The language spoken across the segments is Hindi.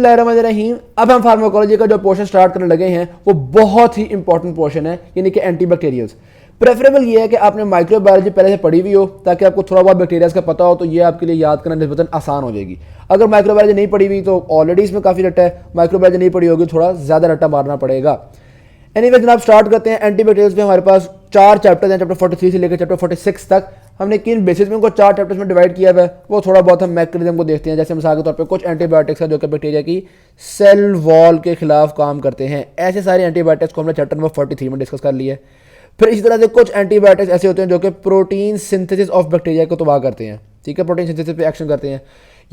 रहीम। अब हम फार्माकोलॉजी का जो पोर्शन स्टार्ट करने लगे हैं वो बहुत ही इंपॉर्टेंट पोर्शन है, यानी कि एंटीबैक्टीरियल्स। प्रेफरेबल ये है कि आपने माइक्रोबायोलॉजी पहले से पढ़ी हुई हो ताकि आपको थोड़ा बहुत बैक्टीरियाज का पता हो, तो ये आपके लिए याद करना निस्बतन आसान हो जाएगी। अगर माइक्रोबायोलॉजी नहीं पढ़ी हुई तो ऑलरेडी इसमें काफ़ी रट्टा है, माइक्रोबायोलॉजी नहीं पढ़ी होगी थोड़ा ज़्यादा रट्टा मारना पड़ेगा। एनीवे जनाब स्टार्ट करते हैं। एंटीबैक्टीरियल्स में हमारे पास 4 चैप्टर्स हैं, चैप्टर 43 से लेकर चैप्टर 46 तक। हमने किन बेसिस में उनको 4 चैप्टर्स में डिवाइड किया हुआ है वो थोड़ा बहुत हम मैकेनिज्म को देखते हैं। जैसे मिसाल के तौर पे कुछ एंटीबायोटिक्स है जो कि बैक्टीरिया की सेल वॉल के खिलाफ काम करते हैं। ऐसे सारे एंटीबायोटिक्स को हमने चैप्टर नंबर 43 में डिस्कस कर लिया है। फिर इसी तरह से कुछ एंटीबायोटिक्स ऐसे होते हैं जो कि प्रोटीन सिंथेसिस ऑफ बैक्टीरिया को तबाह करते हैं, ठीक है, प्रोटीन सिंथेसिस पे एक्शन करते हैं।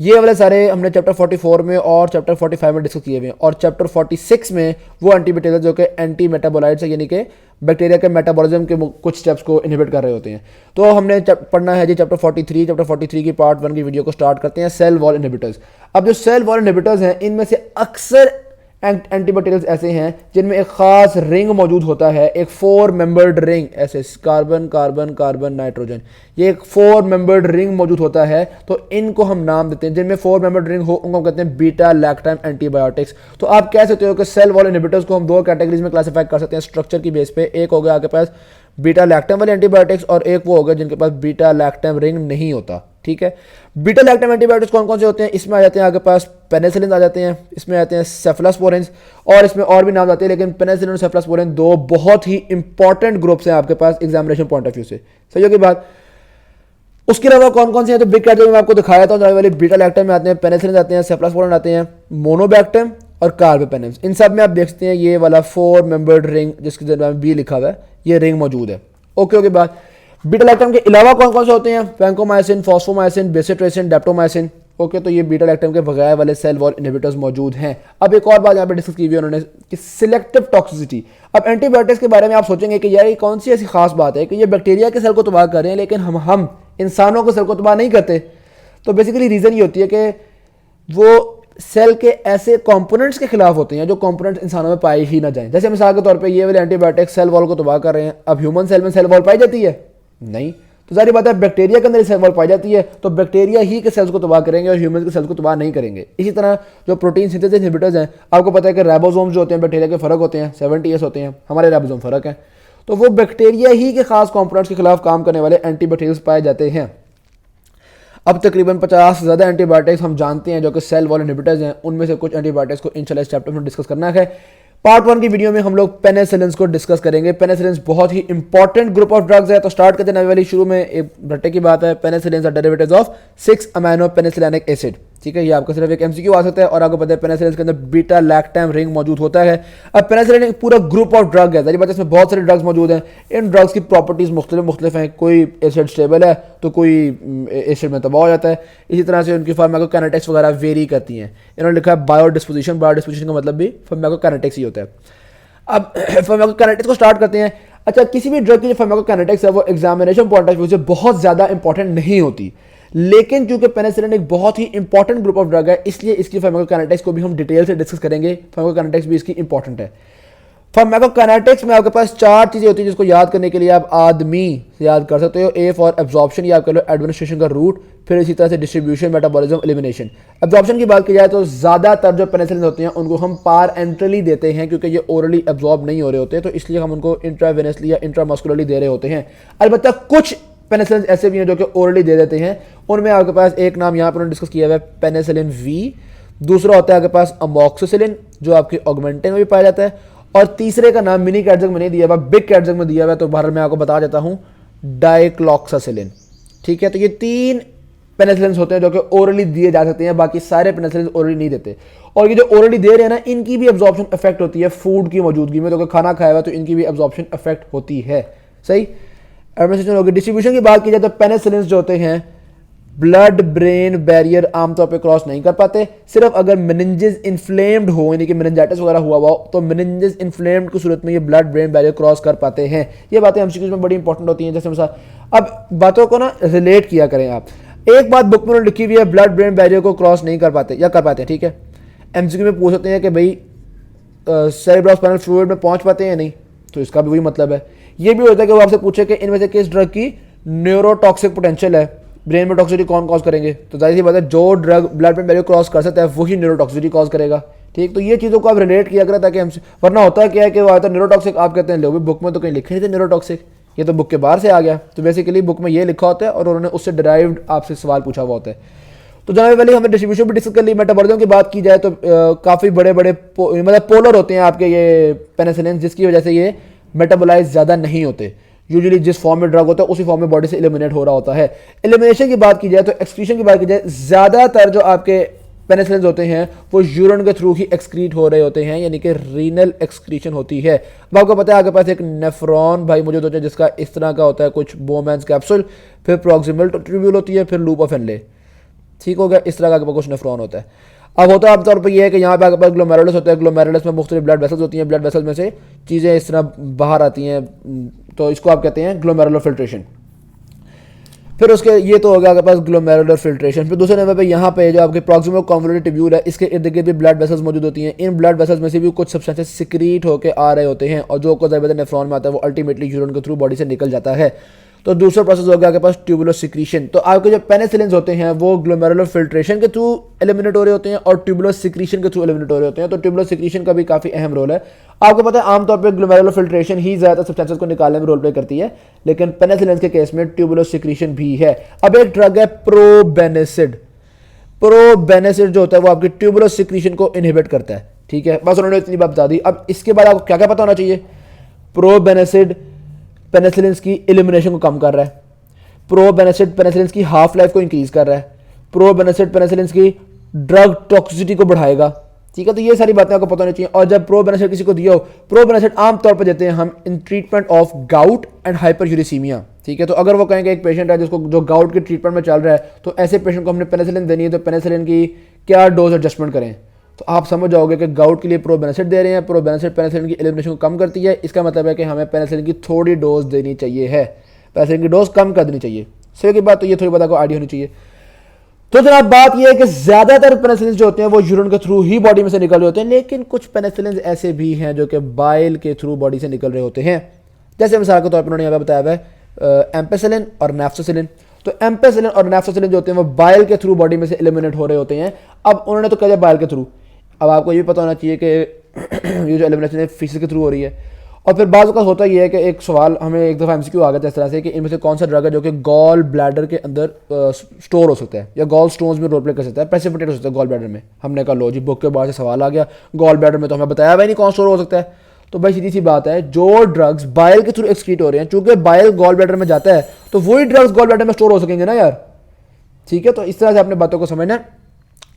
ये वाले सारे हमने चैप्टर 44 में और चैप्टर 45 में डिस्कस किए हुए हैं। और चैप्टर 46 में वो एंटीबैक्टीरियल जो कि एंटी मेटाबोलाइट्स है, यानी कि बैक्टीरिया के मेटाबॉलिज्म के कुछ स्टेप्स को इनहिबिट कर रहे होते हैं। तो हमने पढ़ना है जी चैप्टर 43 की पार्ट 1 की वीडियो को स्टार्ट करते हैं, सेल वॉल इनहिबिटर्स। अब जो सेल वॉल इनहिबिटर्स हैं इनमें से अक्सर एंटीबैक्टीरियल्स ऐसे हैं जिनमें एक खास रिंग मौजूद होता है, एक 4 मेंबर्ड रिंग, ऐसे कार्बन कार्बन कार्बन नाइट्रोजन, ये एक 4 मेंबर्ड रिंग मौजूद होता है। तो इनको हम नाम देते हैं, जिनमें 4 मेंबर्ड रिंग हो उनको हम कहते हैं बीटा लैक्टम एंटीबायोटिक्स। तो आप कह सकते हो कि सेल वॉल इनहिबिटर्स को हम 2 कैटेगरीज में क्लासीफाई कर सकते हैं स्ट्रक्चर की बेस पे। एक हो गया आपके पास बीटा लैक्टम वाले एंटीबायोटिक्स और एक वो हो गया जिनके पास बीटा लैक्टम रिंग नहीं होता, ठीक है। बीटा लैक्टम एंटीबायोटिक्स कौन कौन से होते हैं? इसमें आ जाते हैं आपके पास पेनिसिलिन आ जाते हैं, इसमें आते हैं सेफलास्पोरिन्स, और इसमें और भी नाम आते हैं, लेकिन पेनिसिलिन और सेफलास्पोरिन 2 बहुत ही इंपॉर्टेंट ग्रुप्स हैं आपके पास एग्जामिनेशन पॉइंट ऑफ व्यू से। सही होगी बात। उसके अलावा कौन कौन से हैं तो बिग कैटेगरी में आपको दिखाया था वाले बीटा लैक्टम में आते हैं, पेनिसिलिन आते हैं, सेफलास्पोरिन आते हैं, मोनोबैक्टम और कार्बापेनेम्स। इन सब में आप देखते हैं ये वाला 4 मेंबर्ड रिंग जिसके जरिए बी लिखा हुआ है, ये रिंग मौजूद है। ओके बात। बीटा लैक्टम के अलावा कौन कौन से होते हैं? Vancomycin, fosfomycin, bacitracin, daptomycin. Okay, तो ये बीटा लैक्टम के बगैर वाले सेल वॉल इनहिबिटर्स मौजूद हैं। अब एक और बात यहाँ पे डिस्कस की हुई है उन्होंने कि सिलेक्टिव टॉक्सिसिटी। अब एंटीबायोटिक्स के बारे में आप सोचेंगे कि यार ये कौन सी ऐसी खास बात है कि ये बैक्टीरिया के सेल को तबाह कर रहे हैं लेकिन हम इंसानों के सेल को तबाह नहीं करते। तो बेसिकली रीज़न ये होती है कि वो सेल के ऐसे कंपोनेंट्स के खिलाफ होते हैं जो कंपोनेंट्स इंसानों में पाए ही ना जाएं। जैसे मिसाल के तौर पे ये वाले एंटीबायोटिक्स सेल वॉल को तबाह कर रहे हैं। अब ह्यूमन सेल में सेल वॉल पाई जाती है? नहीं। तो सारी बात है बैक्टीरिया के अंदर सेल वॉल पाई जाती है, तो बैक्टीरिया ही के सेल्स को तबाह करेंगे और ह्यूमन के सेल्स को तबाह नहीं करेंगे। इसी तरह जो प्रोटीन सिंथेसिस इनहिबिटर्स हैं, आपको पता है कि राइबोसोम्स जो होते हैं बैक्टीरिया के फ़र्क होते हैं, 70S होते हैं, हमारे राइबोसोम फ़र्क हैं। तो वो बैक्टीरिया ही के खास कंपोनेंट्स के खिलाफ काम करने वाले एंटीबैक्टीरियल्स पाए जाते हैं। अब तकरीबन 50 से ज़्यादा एंटीबायोटिक्स हम जानते हैं जो कि सेल वॉल इनहिबिटर्स हैं। उनमें से कुछ एंटीबायोटिक्स को इंशाल्लाह इस चैप्टर में डिस्कस करना है। पार्ट 1 की वीडियो में हम लोग पेनिसिलिन को डिस्कस करेंगे। पेनिसिलिन बहुत ही इंपॉर्टेंट ग्रुप ऑफ ड्रग्स है। तो स्टार्ट करते हैं वाली शुरू में एक रट्टे की बात है, penicillin are derivatives of 6 amino penicillinic acid, ठीक है। ये आपका सिर्फ एक एमसीक्यू आ सकता है। और आपको पता है पेनिसिलिन के अंदर बीटा लैक्टम रिंग मौजूद होता है। अब पेनिसिलिन एक पूरा ग्रुप ऑफ ड्रग है, बात इसमें बहुत सारे ड्रग्स मौजूद हैं। इन ड्रग्स की प्रॉपर्टीज मुख्तलिफ हैं, कोई एसिड स्टेबल है तो कोई एसिड में तबाह हो जाता है। इसी तरह से उनकी फार्माकोकाइनेटिक्स वगैरह वेरी करती हैं। इन्होंने लिखा है बायोडिस्पोजिशन, बायोडिस्पोजिशन का मतलब भी फार्माकोकाइनेटिक्स ही होता है। अब फार्माकोकाइनेटिक्स को स्टार्ट करते हैं। अच्छा, किसी भी ड्रग की जो फार्माकोकाइनेटिक्स है वो एग्जामिनेशन पॉइंट ऑफ व्यू से बहुत ज़्यादा इंपॉर्टेंट नहीं होती, लेकिन क्योंकि पेनिसिलिन एक बहुत ही इंपॉर्टेंट ग्रुप ऑफ ड्रग है इसलिए इसकी फार्माकोकाइनेटिक्स को भी हम डिटेल से डिस्कस करेंगे। फार्माकोकाइनेटिक्स भी इसकी इंपॉर्टेंट है। फार्माकोकाइनेटिक्स में आपके पास 4 चीज़ें होती हैं जिसको याद करने के लिए आप आदमी से याद कर सकते हो। ए फॉर एब्जॉर्प्शन, याद कर लो एडमिनिस्ट्रेशन का रूट। फिर इसी तरह से डिस्ट्रीब्यूशन, मेटाबॉलिज्म, एलिमिनेशन। एब्जॉर्प्शन की बात की जाए तो ज़्यादातर जो पेनिसिलिन होते हैं उनको हम पार एंट्रली देते हैं क्योंकि ये ओरली एब्जॉर्ब नहीं हो रहे होते, तो इसलिए हम उनको इंट्रावेनसली या इंट्रामस्कुलरली दे रहे होते हैं। अलबत्ता कुछ पेनिसिलिन ऐसे भी हैं जो कि ओरली दे देते हैं। उनमें आपके पास एक नाम यहाँ पर डिस्कस किया हुआ है पेनिसिलिन वी, दूसरा होता है आपके पास अमोक्सिसिलिन जो आपके ऑगमेंटिन में भी पाया जाता है, और तीसरे का नाम मिनी कैटजग में नहीं दिया हुआ, बिग कैटजग में दिया हुआ है, तो बाहर मैं आपको बता देता हूँ डाइक्लोक्सासिलिन, ठीक है। तो ये 3 पेनिसिलिन होते हैं जो कि ओरली दिए जा सकते हैं, बाकी सारे पेनिसिलिन ओरली नहीं देते। और ये जो ओरली दे रहे हैं ना, इनकी भी एब्जॉर्प्शन इफेक्ट होती है फूड की मौजूदगी में, तो खाना खाया हुआ तो इनकी भी एब्जॉर्प्शन इफेक्ट होती है। सही। एडमिनिस्ट्रेशन होगी। डिस्ट्रीब्यूशन की बात की जाए तो पेनिसिलिन जो होते हैं ब्लड ब्रेन बैरियर आमतौर पे क्रॉस नहीं कर पाते। सिर्फ अगर मेनिंजेस इन्फ्लेम्ड हो, यानी कि मेनिंजाइटिस वगैरह हुआ हो, तो मेनिंजेस इन्फ्लेम्ड की सूरत में ये ब्लड ब्रेन बैरियर क्रॉस कर पाते हैं। ये बातें एमसीक्यूज में बड़ी इंपॉर्टेंट होती हैं। जैसे मिसाल, अब बातों को ना रिलेट किया करें आप। एक बात बुक में लिखी हुई है, ब्लड ब्रेन बैरियर को क्रॉस नहीं कर पाते या कर पाते हैं, ठीक है। एमसीक्यू में पूछ सकते हैं कि भाई सेरेब्रोस्पाइनल फ्लूइड में पहुंच पाते हैं या नहीं, तो इसका भी वही मतलब है। ये भी होता है कि वो आपसे पूछे कि इनमें से किस ड्रग की न्यूरोटॉक्सिक पोटेंशियल है, ब्रेन में टॉक्सिसिटी कौन कॉज करेंगे? तो जाहिर सी बात है जो ड्रग ब्लड में बैरियर क्रॉस कर सकता है वही न्यूरोटॉक्सिसिटी कॉज करेगा। ठीक, तो ये चीज़ों को आप रिलेट किया करें ताकि हमसे, वरना होता क्या है कि वो आता है न्यूरोटॉक्सिक, आप कहते हैं लोग बुक में तो कहीं लिखे नहीं थे न्यूरोटॉक्सिक, ये तो बुक के बाहर से आ गया। तो बेसिकली बुक में ये लिखा होता है और उन्होंने उससे डिराइव्ड आपसे सवाल पूछा हुआ होता है। तो जनाब पहले हमने डिस्ट्रीब्यूशन भी डिस्कस कर ली। मेटाबॉलिज्म की बात की जाए तो काफ़ी बड़े बड़े मतलब पोलर होते हैं आपके ये पेनिसिलिन, जिसकी वजह से ये मेटाबोलाइज ज़्यादा नहीं होते। यूजुअली जिस फॉर्म में ड्रग होता है उसी फॉर्म में बॉडी से एलिमिनेट हो रहा होता है। एलिमिनेशन की बात की जाए तो एक्सक्रीशन की बात की जाए, ज़्यादातर जो आपके पेनिसिलिन होते हैं वो यूरिन के थ्रू ही एक्सक्रीट हो रहे होते हैं, यानी कि रीनल एक्सक्रीशन होती है। अब आपको पता है आपके पास एक नेफ्रॉन भाई मौजूद होता है जिसका इस तरह का होता है कुछ बोमैन्स कैप्सूल, फिर प्रॉक्सिमल ट्यूब्यूल होती है, फिर लूप ऑफ हेनले। ठीक हो गया, इस तरह का कुछ नेफ्रॉन होता है। अब होता है आमतौर पर यह है कि यहाँ पे आपके पास ग्लोमेरुलस होता है। ग्लोमेरुलस में मुख्तलिफ ब्लड वेसल्स होती हैं, ब्लड वेसल्स में से चीज़ें इस तरह बाहर आती हैं, तो इसको आप कहते हैं ग्लोमेरुलर फिल्ट्रेशन। फिर उसके ये तो हो गया आपके पास ग्लोमेरुलर फिल्ट्रेशन। फिर दूसरे नंबर पे यहाँ पे जो आपके प्रॉक्सिमल कॉन्वोल्यूटेड ट्यूब्यूल है, इसके इर्द गिर्द भी ब्लड वेसल्स मौजूद होती हैं। इन ब्लड वेसल्स में से भी कुछ सब्सटेंसेस सिक्रीट होकर आ रहे होते हैं और जो को ज़रूरत नेफ्रॉन में आता है वो अल्टीमेटली यूरिन के थ्रू बॉडी से निकल जाता है। तो दूसरा प्रोसेस हो गया आपके पास ट्यूबुलर सिक्रीशन। तो आपके जो पेनिसिलिन होते हैं वो ग्लोमेरुलर फिल्ट्रेशन के थ्रू एलिमिनेट हो रहे होते हैं और ट्यूबुलर सिक्रीशन के थ्रू एलिमिनेट हो रहे होते हैं। तो ट्यूबुलर सिक्रीशन का भी काफ़ी अहम रोल है। आपको पता है आमतौर पर ग्लोमेरुलर फिल्ट्रेशन ही ज़्यादा सब्सटेंसेस को निकालने में रोल प्ले करती है, लेकिन पेनिसिलिन के केस में ट्यूबुलर सिक्रीशन भी है। अब एक ड्रग है प्रोबेनिसिड। प्रोबेनिसिड जो होता है वो आपकी ट्यूबुलर सिक्रीशन को इनहिबिट करता है। ठीक है, बस उन्होंने इतनी बात बता दी। अब इसके बाद आपको क्या क्या पता होना चाहिए? प्रोबेनिसिड पेनिसिलिन की एलिमिनेशन को कम कर रहा है। प्रोबेनिसिड पेनिसिलिन की हाफ लाइफ को इंक्रीज कर रहा है। प्रोबेनिसिड पेनिसिलिन की ड्रग टॉक्सिसिटी को बढ़ाएगा। ठीक है, तो ये सारी बातें आपको पता होनी चाहिए। और जब प्रोबेनिसिड किसी को दिया हो, प्रोबेनिसिड आमतौर पर देते हैं हम in treatment of gout and hyperuricemia. ठीक है, तो अगर वो कहेंगे एक पेशेंट है जिसको जो गाउट के ट्रीटमेंट में चल रहा है, तो ऐसे पेशेंट को हमने पेनिसिलिन देनी है, तो पेनिसिलिन की क्या डोज एडजस्टमेंट करें? तो आप समझ जाओगे कि गाउट के लिए प्रोबेनिसिड दे रहे हैं, प्रोबेनिसिड पेनिसिलिन की एलिमिनेशन को कम करती है। इसका मतलब है कि हमें पेनिसिलिन की थोड़ी डोज देनी चाहिए है, पेनिसिलिन की डोज कम कर देनी चाहिए। सही की बात, तो ये थोड़ी बात आपको आइडिया होनी चाहिए। तो जनाब बात यह है कि ज्यादातर पेनिसिलिन जो होते हैं वो यूरिन के थ्रू ही बॉडी में से निकल रहे होते हैं, लेकिन कुछ पेनिसिलिन ऐसे भी हैं जो कि बाइल के थ्रू बॉडी से निकल रहे होते हैं। जैसे मिसाल के तौर पर उन्होंने यहाँ पे बताया हुआ है एम्पेसिलिन और नेफ्सेसिलिन। तो एम्पेसिलिन और नेफ्सेसिलिन जो होते हैं वो बाइल के थ्रू बॉडी में से एलिमिनेट हो रहे होते हैं। अब उन्होंने तो कहा बाइल के थ्रू, अब आपको ये भी पता होना चाहिए कि ये जो एलिमिनेशन है फीस के थ्रू हो रही है। और फिर बाज़ का होता ये है कि एक सवाल हमें एक दफ़ा एमसीक्यू आ गया था इस तरह से कि इनमें से कौन सा ड्रग है जो कि गॉल ब्लैडर के अंदर स्टोर हो सकता है या गॉल स्टोन्स में रोल प्ले कर सकता है, प्रेसिपिटेट हो सकता है गॉल ब्लैडर में। हमने कहा लो जी, बुक के बाद से सवाल आ गया, गॉल ब्लैडर में तो हमें बताया हुआ नहीं कौन स्टोर हो सकता है। तो भाई सीधी सी बात है, जो ड्रग्स बाइल के थ्रू एक्सक्रीट हो रहे हैं, चूंकि बाइल गॉल ब्लैडर में जाता है तो वही ड्रग्स गॉल ब्लैडर में स्टोर हो सकेंगे ना यार। ठीक है, तो इस तरह से अपने बातों को समझना है।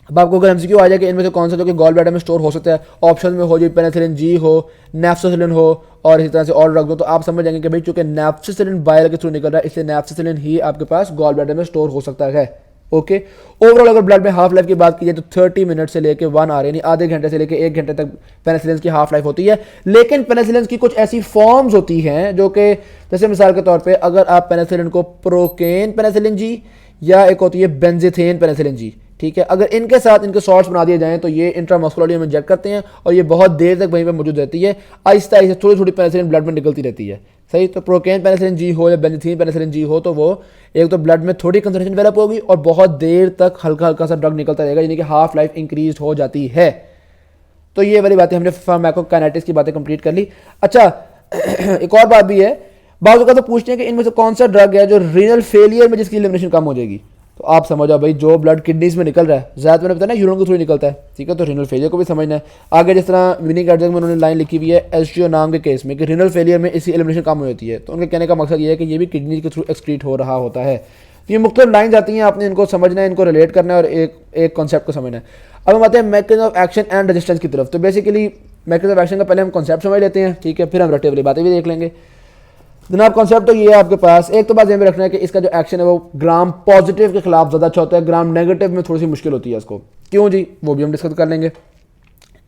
अब आपको अगर एमसीक्यू आ जाए कि इनमें से कौन सा जो कि गॉल ब्लैडर में स्टोर हो सकता है, ऑप्शन में हो जो पेनिसिलिन जी हो, नेफ्सेसिलिन हो और इसी तरह से और ड्रग हो, तो आप समझ जाएंगे कि भाई चूंकि नेफ्सेसिलिन बाइल के थ्रू निकल रहा है, इसलिए नेफ्सेसिलिन ही आपके पास गॉल ब्लैडर में स्टोर हो सकता है। ओके, ओवरऑल अगर ब्लड में हाफ लाइफ की बात की जाए तो 30 मिनट से लेकर 1 आवर यानी आधे घंटे से लेकर 1 घंटे तक पेनिसिलिन की हाफ लाइफ होती है। लेकिन पेनिसिलिन की कुछ ऐसी फॉर्म्स होती हैं जो कि जैसे मिसाल के तौर पर अगर आप पेनिसिलिन को प्रोकेन पेनिसिलिन जी या एक होती है बेंजीथेन पेनिसिलिन जी, ठीक है, अगर इनके साथ इनके शॉट्स बना दिए जाएं तो ये इंट्रामस्कुलरली में इंजेक्ट करते हैं और ये बहुत देर तक वहीं पे मौजूद रहती है। आहिस्ता आहिस्ता थोड़ी थोड़ी पेनिसिलिन ब्लड में निकलती रहती है। सही, तो प्रोकेन पेनिसिलिन जी हो या बेंजीथीन पेनिसिलिन जी हो तो वो एक तो ब्लड में थोड़ी कंसंट्रेशन डेवलप होगी और बहुत देर तक हल्का हल्का सा ड्रग निकलता रहेगा, यानी कि हाफ लाइफ इंक्रीज हो जाती है। तो ये वाली बातें हमने फार्माकोकाइनेटिक्स की बातें कंप्लीट कर ली। अच्छा एक और बात भी है, बाज़ तो पूछते हैं कि इनमें से कौन सा ड्रग है जो रीनल फेलियर में जिसकी एलिमिनेशन कम हो जाएगी। तो आप समझो भाई, जो ब्लड किडनीज में निकल रहा है, ज़्यादा मैंने बताया ना यूरिन के थ्रू निकलता है। ठीक है, तो रीनल फेलियर को भी समझना है। आगे जिस तरह विनिंग एडजक में उन्होंने लाइन लिखी हुई है एसजीओ नाम के केस में कि रीनल फेलियर में इसकी एलिमिनेशन कम हो जाती है, तो उनके कहने का मकसद ये है कि ये भी किडनी के थ्रू एक्सक्रीट हो रहा होता है। तो ये मुख्तलिफ लाइन आती हैं, आपने इनको समझना है, इनको रिलेट करना है और एक कॉन्सेप्ट को समझना है। अब हम आते हैं mechanism of action and resistance की तरफ। तो बेसिकली मैकेनिज्म ऑफ एक्शन का पहले हम कॉन्सेप्ट समझ लेते हैं, ठीक है, फिर हम रटे वाली बातें भी देख लेंगे। जनाब कॉन्सेप्ट तो ये है आपके पास, एक तो बात ध्यान में रखना है कि इसका जो एक्शन है वो ग्राम पॉजिटिव के खिलाफ ज़्यादा अच्छा होता है, ग्राम नेगेटिव में थोड़ी सी मुश्किल होती है इसको। क्यों जी, वो भी हम डिस्कस कर लेंगे।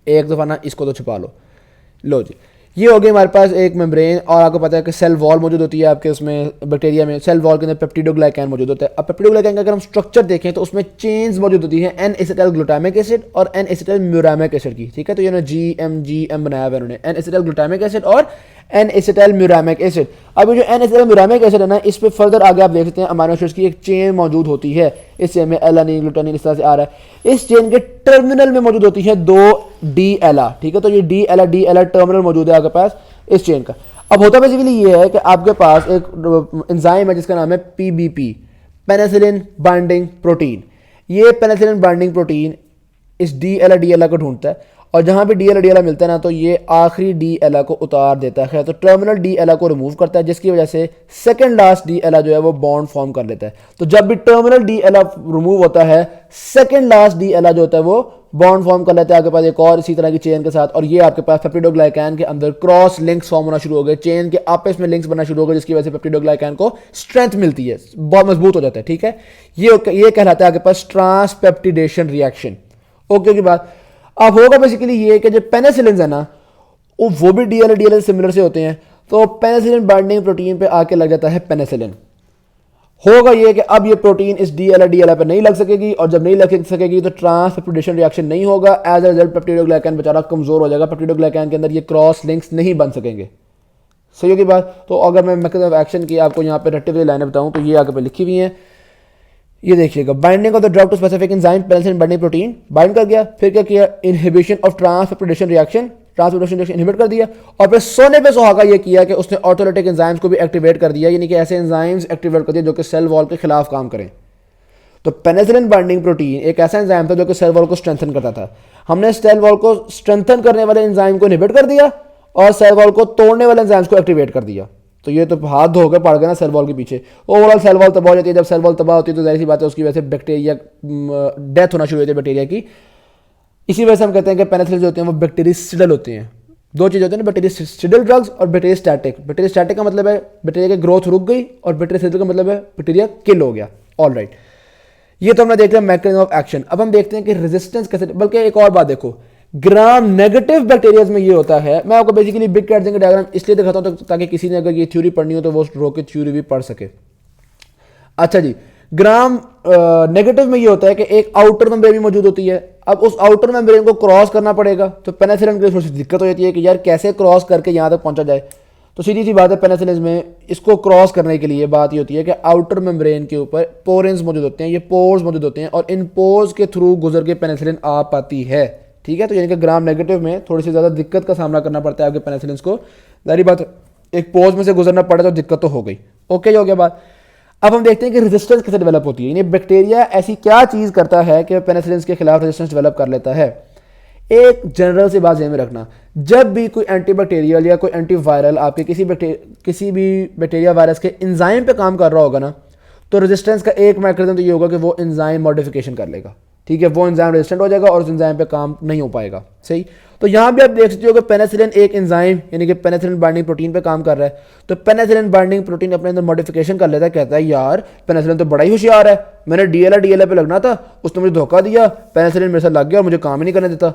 एक दफ़ा ना इसको तो छुपा लो जी, ये हो गई हमारे पास एक मेम्ब्रेन और आपको पता है कि सेल वॉल मौजूद होती है आपके उसमें बैक्टीरिया में। सेल वॉल के अंदर पेप्टिडोग्लाइकैन मौजूद होता है। अब पेप्टिडोग्लाइकैन का अगर हम स्ट्रक्चर देखें तो उसमें चेन्स मौजूद होती हैं एन एसिटाइल ग्लूटामिक एसिड और एन एसिटाइल म्यूरामिक एसिड की। ठीक है, तो ये GM बनाया हुआ है उन्होंने, एन एसिटाइल ग्लूटामिक एसिड और एन एसिटाइल म्यूरामिक एसिड। अब ये जो एन एसिटाइल म्यूरामिक एसिड है ना, इस पे फर्दर आगे आप देख सकते हैं अमीनो एसिड्स की एक चेन मौजूद होती है। इस चेन में एलानिन ग्लूटानिन इस तरह से आ रहा है। इस चेन के टर्मिनल में मौजूद होती है 2 डी एला, ठीक है। तो ये डी एला टर्मिनल मौजूद है आपके पास इस चेन का। अब होता बेसिकली ये है कि आपके पास एक एंजाइम है जिसका नाम है पीबीपी, पेनिसिलिन बाइंडिंग प्रोटीन। ये पेनिसिलिन बाइंडिंग प्रोटीन इस डी एला को ढूंढता है, और जहां भी डी एला मिलता है ना, तो ये आखिरी डी एला को उतार देता है, तो टर्मिनल डी एला को रिमूव करता है, जिसकी वजह से सेकंड लास्ट डी एला जो है वो बॉन्ड फॉर्म कर लेता है। तो जब भी टर्मिनल डी एला रिमूव होता है, सेकंड लास्ट डी एला जो होता है वो बॉन्ड फॉर्म कर लेते हैं आपके पास एक और इसी तरह की चेन के साथ। और ये आपके पास पेप्टिडोग्लाइकैन के अंदर क्रॉस लिंक्स फॉर्म होना शुरू हो गए, चेन के आपस में लिंक्स बनना शुरू हो गए, जिसकी वजह से पेप्टिडोग्लाइकैन को स्ट्रेंथ मिलती है, बहुत मजबूत हो जाता है, ठीक है। ये कहलाता है आपके पास ट्रांसपेप्टिडेशन रिएक्शन। ओके की बात। अब होगा बेसिकली ये कि जो पेनिसिलिन है ना, वो भी डीएलए सिमिलर से होते हैं, तो पेनिसिलिन बाइंडिंग प्रोटीन पे आके लग जाता है पेनिसिलिन। होगा ये कि अब ये प्रोटीन इस डीएलए पे नहीं लग सकेगी, और जब नहीं लग सकेगी तो ट्रांसपेप्टिडेशन रिएक्शन नहीं होगा। एज अ रिजल्ट पेप्टिडोग्लाइकैन बेचारा कमजोर हो जाएगा, पेप्टिडोग्लाइकैन के अंदर ये क्रॉस लिंक्स नहीं बन सकेंगे। सही होगी बात। तो अगर मैं मैकेनिज्म ऑफ एक्शन की आपको यहाँ पे रट्टे हुए लाइनें बताऊँ तो ये आगे पे लिखी हुई हैं, ये देखिएगा। Binding of the drug to specific enzyme penicillin binding protein bind कर गया, फिर क्या किया, inhibition of transpeptidation reaction, transpeptidation reaction inhibit कर दिया, और फिर सोने पे सुहागा ये किया कि उसने ऑटोलिटिक एंजाइम्स को भी एक्टिवेट कर दिया, यानी कि ऐसे एंजाइम्स एक्टिवेट कर दिए जो कि सेल वॉल के खिलाफ काम करें। तो पेनिसिलिन बाइंडिंग प्रोटीन एक ऐसा एंजाइम था जो कि सेल वॉल को स्ट्रेंथन करता था। हमने सेल वॉल को स्ट्रेंथन करने वाले एंजाइम को इनहिबिट कर दिया और सेल वॉल को तोड़ने वाले एंजाइम्स को एक्टिवेट कर दिया। तो ये तो हाथ धो के पड़ गया ना सेल वॉल के पीछे। ओवरऑल सेल वॉल तबाह हो जाती है। जब सेल वॉल तबाह होती है तो जाहिर सी बात है उसकी वजह से बैक्टीरिया डेथ होना शुरू होती है बैक्टीरिया की। इसी वजह से हम कहते हैं कि पेनिसिलिन जो होते हैं वो बैक्टीरियासिडल होते हैं। दो चीज़ होती है ना, बैक्टीरियासिडल ड्रग्स और बैक्टीरियास्टैटिक। बैक्टीरियास्टैटिक का मतलब है बैक्टीरिया की ग्रोथ रुक गई, और बैक्टीरियासिडल का मतलब है बैक्टीरिया किल हो गया। ऑल राइट, ये तो हमने देख लिया मैकेनिज्म ऑफ एक्शन। अब हम देखते हैं कि रेजिस्टेंस कैसे, बल्कि एक और बात देखो, ग्राम नेगेटिव बैक्टीरियाज में ये होता है। मैं आपको बेसिकली बिग कैटजिंग का डायग्राम इसलिए दिखाता हूं ताकि किसी ने अगर ये थ्योरी पढ़नी हो तो वो रो के थ्योरी भी पढ़ सके। अच्छा जी, ग्राम नेगेटिव में ये होता है कि एक आउटर मेम्ब्रेन भी मौजूद होती है। अब उस आउटर मेम्ब्रेन को क्रॉस करना पड़ेगा, तो पेनिसिलिन के लिए थोड़ी सी दिक्कत हो जाती है कि यार कैसे क्रॉस करके यहाँ तक पहुंचा जाए। तो सीधी सी बात है, पेनिसिलिन में इसको क्रॉस करने के लिए बात ये होती है कि आउटर मेम्ब्रेन के ऊपर पोरेंस मौजूद होते हैं, ये पोर्स मौजूद होते हैं, और इन पोर्स के थ्रू गुजर के पेनिसिलिन आ पाती है, ठीक है। तो यानी कि ग्राम नेगेटिव में थोड़ी सी ज़्यादा दिक्कत का सामना करना पड़ता है आपके पेनिसिलिन को। जारी बात, एक पोर्स में से गुजरना पड़े तो दिक्कत तो हो गई। ओके हो गया बात। अब हम देखते हैं कि रेजिस्टेंस कैसे डेवलप होती है, यानी बैक्टीरिया ऐसी क्या चीज़ करता है कि पेनिसिलिन के खिलाफ रेजिस्टेंस डेवलप कर लेता है। एक जनरल सी बात ध्यान में रखना, जब भी कोई एंटीबैक्टीरियल या कोई एंटीवायरल आपके किसी भी बैक्टीरिया वायरस के एंजाइम पे काम कर रहा होगा ना, तो रेजिस्टेंस का एक मैकेनिज्म तो ये होगा कि वो एंजाइम मॉडिफिकेशन कर लेगा, ठीक है। वो एंजाइम रेजिस्टेंट हो जाएगा और उस एंजाइम पे काम नहीं हो पाएगा। सही। तो यहाँ भी आप देख सकते हो कि पेनिसिलिन एक एंजाइम यानी कि पेनिसिलिन बाइंडिंग प्रोटीन पे काम कर रहा है। तो पेनिसिलिन बाइंडिंग प्रोटीन अपने अंदर मॉडिफिकेशन कर लेता है, कहता है यार पेनिसिलिन तो बड़ा ही होशियार है, मैंने डीएलए पे लगना था, उसने मुझे धोखा दिया, पेनिसिलिन मेरे साथ लग गया और मुझे काम ही नहीं करने देता।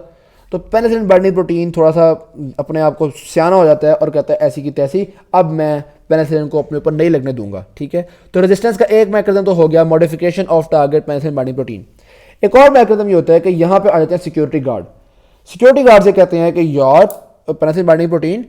तो पेनिसिलिन बाइंडिंग प्रोटीन थोड़ा सा अपने आप को सियाना हो जाता है और कहता है ऐसी की तैसी, अब मैं पेनिसिलिन को अपने ऊपर नहीं लगने दूंगा, ठीक है। तो रेजिस्टेंस का एक मैकेनिज्म तो हो गया modification of target penicillin binding protein. एक और मैकेनिज्म ये होता है कि यहाँ पे आ जाते हैं सिक्योरिटी गार्ड। सिक्योरिटी गार्ड से कहते हैं कि यार पेनिसिलिन बाइंडिंग प्रोटीन,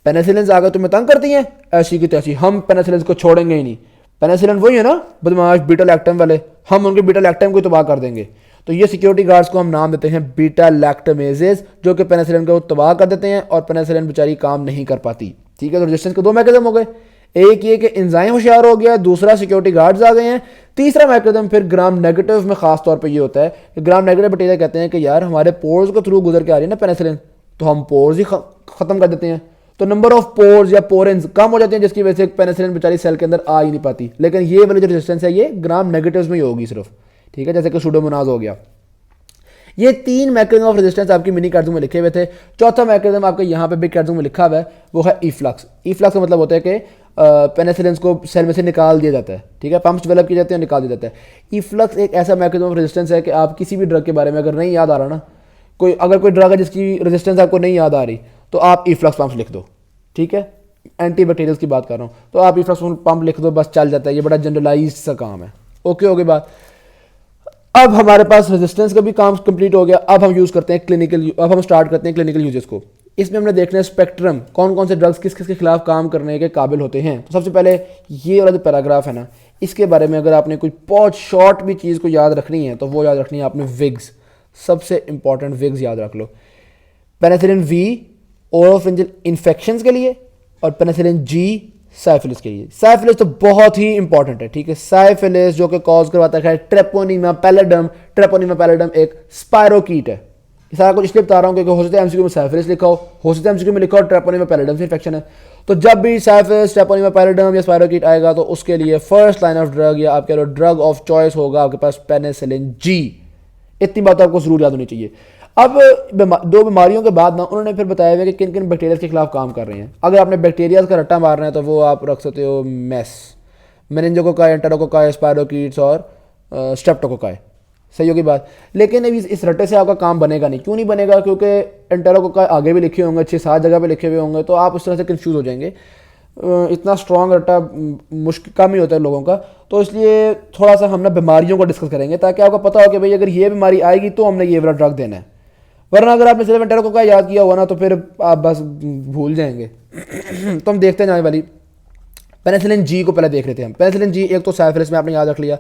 पेनिसिलिन आकर तुम्हें तंग करती हैं ऐसी की तैसी, हम पेनिसिलिन को छोड़ेंगे ही नहीं। पेनिसिलिन वही है ना बदमाश बीटा लैक्टम वाले, हम उनके बीटा लैक्टम को तबाह कर देंगे। तो ये सिक्योरिटी गार्ड्स को हम नाम देते हैं बीटा लैक्टमेजेस, जो कि पेनिसिलिन को तबाह कर देते हैं और पेनिसिलिन बेचारी काम नहीं कर पाती, ठीक है। तो रेजिस्टेंस के दो मैकेनिज्म हो गए, एक ये कि एंजाइम होशियार हो गया, दूसरा सिक्योरिटी गार्ड्स आ गए हैं। तीसरा मैकेनिज्म फिर ग्राम नेगेटिव में खास तौर पे ये होता है कि ग्राम नेगेटिव बैक्टीरिया कहते हैं कि यार हमारे पोर्स को थ्रू गुजर के आ रही है ना पेनिसिलिन, तो हम पोर्स ही खत्म कर देते हैं। तो नंबर ऑफ पोर्स या पोरेंस कम हो जाते हैं, जिसकी वजह से पेनिसिलिन बेचारी सेल के अंदर आ ही नहीं पाती। लेकिन ये वाली जो रेजिस्टेंस है ये ग्राम नेगेटिव में ही होगी सिर्फ, ठीक है, जैसे कि सूडोमोनाज हो गया। ये तीन मैकेनिज्म ऑफ रेजिस्टेंस आपकी मिनी कार्डून में लिखे हुए थे। चौथा मैकेनिज्म आपके यहाँ पे बिग कार्डून में लिखा हुआ है, वो है इफ्लक्स। इफ्लक्स का मतलब होता है कि पेनिसिलिन को सेल में से निकाल दिया जाता है, ठीक है, पंप्स डेवलप किए जाते हैं, निकाल दिया जाता है। इफ्लक्स एक ऐसा मैकेनिज्म ऑफ रेजिस्टेंस है कि आप किसी भी ड्रग के बारे में अगर नहीं याद आ रहा ना, अगर कोई ड्रग है जिसकी रेजिस्टेंस आपको नहीं याद आ रही, तो आप इफ्लक्स पंप्स लिख दो, ठीक है। एंटीबैक्टीरियल्स की बात कर रहा हूँ तो आप इफ्लक्स पंप लिख दो, बस चल जाता है। ये बड़ा जनरलाइज सा काम है। ओके हो गई बात। अब हमारे पास रेजिस्टेंस का भी काम कंप्लीट हो गया। अब हम यूज करते हैं क्लिनिकल, अब हम स्टार्ट करते हैं क्लिनिकल यूजेस को। इसमें हमने देखना है स्पेक्ट्रम, कौन कौन से ड्रग्स किस किस के खिलाफ काम करने के काबिल होते हैं। तो सबसे पहले ये वाला जो पैराग्राफ है ना, इसके बारे में अगर आपने कोई बहुत शॉर्ट भी चीज़ को याद रखनी है तो वो याद रखनी है आपने विग्स, सबसे इंपॉर्टेंट विग्स याद रख लो। पेनिसिलिन वी ओरोफिंजियल इन्फेक्शंस के लिए और पेनिसिलिन जी साइफिलिस के लिए। साइफिलिस तो बहुत ही इंपॉर्टेंट है, ठीक है। साइफिलिस जो कि कॉज करवाता है ट्रेपोनीमा पैलिडम। ट्रेपोनीमा पैलिडम एक स्पायरोकीट है। ये सारा कुछ इसलिए बता रहा हूँ क्योंकि हो सकता है एमसीक्यू में साइफिलिस लिखा हो सकता है एमसीक्यू में लिखा हो ट्रेपोनीमा पैलिडम से इन्फेक्शन है। तो जब भी साइफिलिस, ट्रेपोनीमा पैलिडम या स्पायरोकीट आएगा तो उसके लिए फर्स्ट लाइन ऑफ ड्रग या आप कह लो ड्रग ऑफ चॉइस होगा आपके पास पेनिसिलिन जी। इतनी बात आपको जरूर याद होनी चाहिए। अब दो बीमारियों के बाद ना उन्होंने फिर बताया हुआ कि किन किन बैक्टीरिया के खिलाफ काम कर रहे हैं। अगर आपने बैक्टीरिया का रट्टा मारना है तो वो आप रख सकते हो मेनिंजोकोकाई, एंटेरोकोकाई, स्पायरोकीट्स और स्ट्रेप्टोकोकाई। सही होगी बात। लेकिन इस रट्टे से आपका काम बनेगा नहीं। क्यों नहीं बनेगा? क्योंकि एंटेरोकोकाई आगे भी लिखे होंगे, 6-7 जगह पे लिखे हुए होंगे, तो आप उस तरह से कंफ्यूज हो जाएंगे। इतना स्ट्रॉन्ग रट्टा मुश्किल कम ही होता है लोगों का। तो इसलिए थोड़ा सा हम ना बीमारियों को डिस्कस करेंगे ताकि आपको पता हो कि भाई अगर ये बीमारी आएगी तो हमने ये वाला ड्रग देना है। वरना अगर आपने सिर्फ एंटेरोकोकाई याद किया हुआ ना तो फिर आप बस भूल जाएंगे। तो हम देखते हैं जाने वाली पेनिसिलिन जी को पहले देख लेते हैं हम। पेनिसिलिन जी एक तो साइफिलिस में आपने याद रख लिया।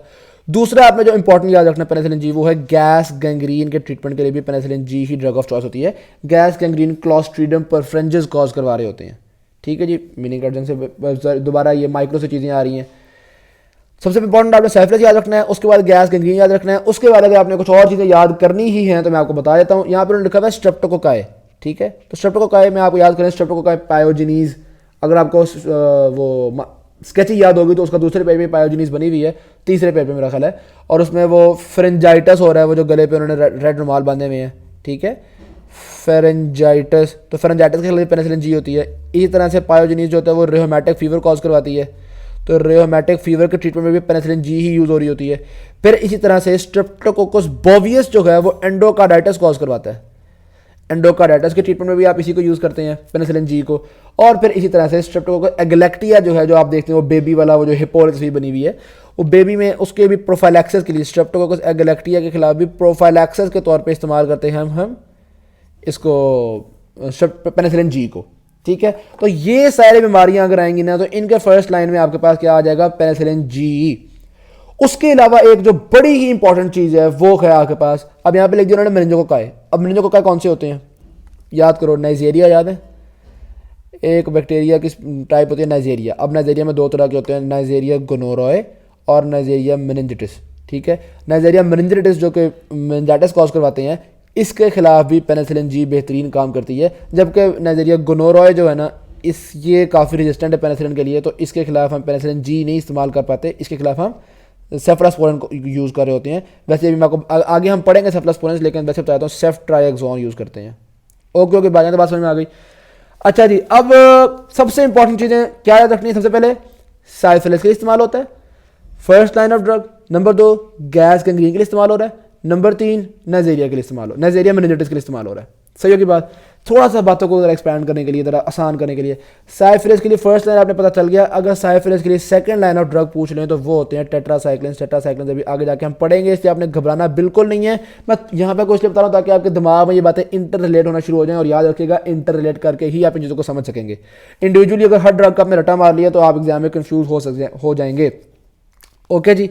दूसरा आपने जो इंपॉर्टेंट याद रखना है पेनिसिलिन जी वो है गैस गैंग्रीन के ट्रीटमेंट के लिए भी penicillin G he drug of choice होती है। गैस गैंग्रीन क्लॉस्ट्रीडियम परफ्रेंजेस कॉज करवा रहे होते हैं। ठीक है जी, मीनिंग अर्जन से दोबारा ये माइक्रो से चीज़ें आ रही हैं। सबसे इंपॉर्टेंट आपने साइफिलिस याद रखना है, उसके बाद गैस गैंग्रीन याद रखना है। उसके बाद अगर आपने कुछ और चीज़ें याद करनी ही हैं तो मैं आपको बता देता हूँ। यहाँ पर लिखा हुआ है स्ट्रेप्टोकोकाई। ठीक है, तो स्ट्रेप्टोकोकाई में आपको याद करें स्ट्रेप्टोकोकाई पायोजिनीज। अगर आपको वो स्केची याद होगी तो उसका दूसरे पेज पे पायोजिनीज बनी हुई है, तीसरे पेज पे मेरा ख्याल है। और उसमें वो फेरेंजाइटस हो रहा है, वो जो गले पे उन्होंने रेड रुमाल बांधे हुए हैं। ठीक है, फेरेंजाइटस, तो फेरेंजाइटस के खिलाफ पेनिसिलिन जी होती है। इसी तरह से पायोजिनीज जो होता है वो रियोमैटिक फीवर कॉज करवाती है, तो रियोमैटिक फीवर के ट्रीटमेंट में भी पेनिसिलिन जी ही यूज़ हो रही होती है। फिर इसी तरह से स्ट्रेप्टोकोकस बोवियस जो है वो एंडोकार्डाइटिस कॉज करवाता है। एंडोकार्डाइटिस के ट्रीटमेंट में भी आप इसी को यूज़ करते हैं पेनिसिलिन जी को। और फिर इसी तरह से स्ट्रेप्टोकोकस एगलैक्टिया जो है, जो आप देखते हैं वो बेबी वाला, वो जो हिप्पो तस्वीर बनी हुई है, वो बेबी में उसके भी प्रोफाइलैक्सिस के लिए स्ट्रेप्टोकोकस एगलैक्टिया के खिलाफ भी प्रोफाइलैक्सिस के तौर पर इस्तेमाल करते हैं हम इसको पेनिसिलिन जी को। ठीक है, तो ये सारी बीमारियां अगर आएंगी ना तो इनके फर्स्ट लाइन में आपके पास क्या आ जाएगा? Penicillin G. उसके अलावा एक जो बड़ी ही इंपॉर्टेंट चीज़ है वो है आपके पास, अब यहाँ पे लिख दिया उन्होंने मेनिंजोकोकाई। अब मेनिंजोकोकाई कौन से होते हैं याद करो, नाइजेरिया याद है, एक बैक्टीरिया की टाइप होती है नाइजेरिया। अब नाइजेरिया में दो तरह के होते हैं, नाइजेरिया गोनोरॉय और नाइजेरिया मेनिंजिटिस। ठीक है, नाइजेरिया मेनिंजिटिस जो कि मेनिंजाइटिस कॉज करवाते हैं, इसके खिलाफ भी पेनिसिलिन जी बेहतरीन काम करती है। जबकि नाइजेरिया गोनोरॉय जो है ना, ये काफ़ी रेजिस्टेंट है पेनिसिलिन के लिए, तो इसके खिलाफ हम पेनिसिलिन जी नहीं इस्तेमाल कर पाते। इसके खिलाफ हम सेफ्रास्पोरिन को यूज़ कर रहे होते हैं। वैसे भी मैं आपको आगे हम पढ़ेंगे सेफ्रास्पोरिन, लेकिन वैसे बताया तो सेफ्ट्राइक्सोन यूज़ करते हैं। ओके ओके, बात समझ में आ गई। अच्छा जी, अब सबसे इंपॉर्टेंट चीज़ें क्या याद रखनी है? सबसे पहले साइफिलिस के लिए इस्तेमाल होता है, first line of drug. Number 2 gas gangrene के लिए इस्तेमाल हो रहा है। नंबर 3 नाइजेरिया के लिए इस्तेमाल हो, नाइजेरिया मेनिंजाइटिस के लिए इस्तेमाल हो रहा है। सही होगी बात। थोड़ा सा बातों को ज़रा एक्सपैंड करने के लिए, ज़रा आसान करने के लिए, साइफिलिस के लिए फर्स्ट लाइन आपने पता चल गया। अगर साइफिलिस के लिए सेकंड लाइन ऑफ ड्रग पूछ लें तो वो होते हैं टेट्रासाइक्लिन्स। टेट्रासाइक्लिन्स अभी आगे जाके हम पढ़ेंगे, इसलिए आपने घबराना बिल्कुल नहीं है। मैं यहाँ पे कुछ बता रहा हूँ ताकि आपके दिमाग में ये बातें इंटर रिलेट होना शुरू हो जाएं, और याद रखिएगा इंटर रिलेट करके ही आप इन चीज़ों को समझ सकेंगे। इंडिविजुअली अगर हर ड्रग का आपने रटा मार लिया तो आप एग्जाम में कन्फ्यूज हो जाएंगे। ओके जी,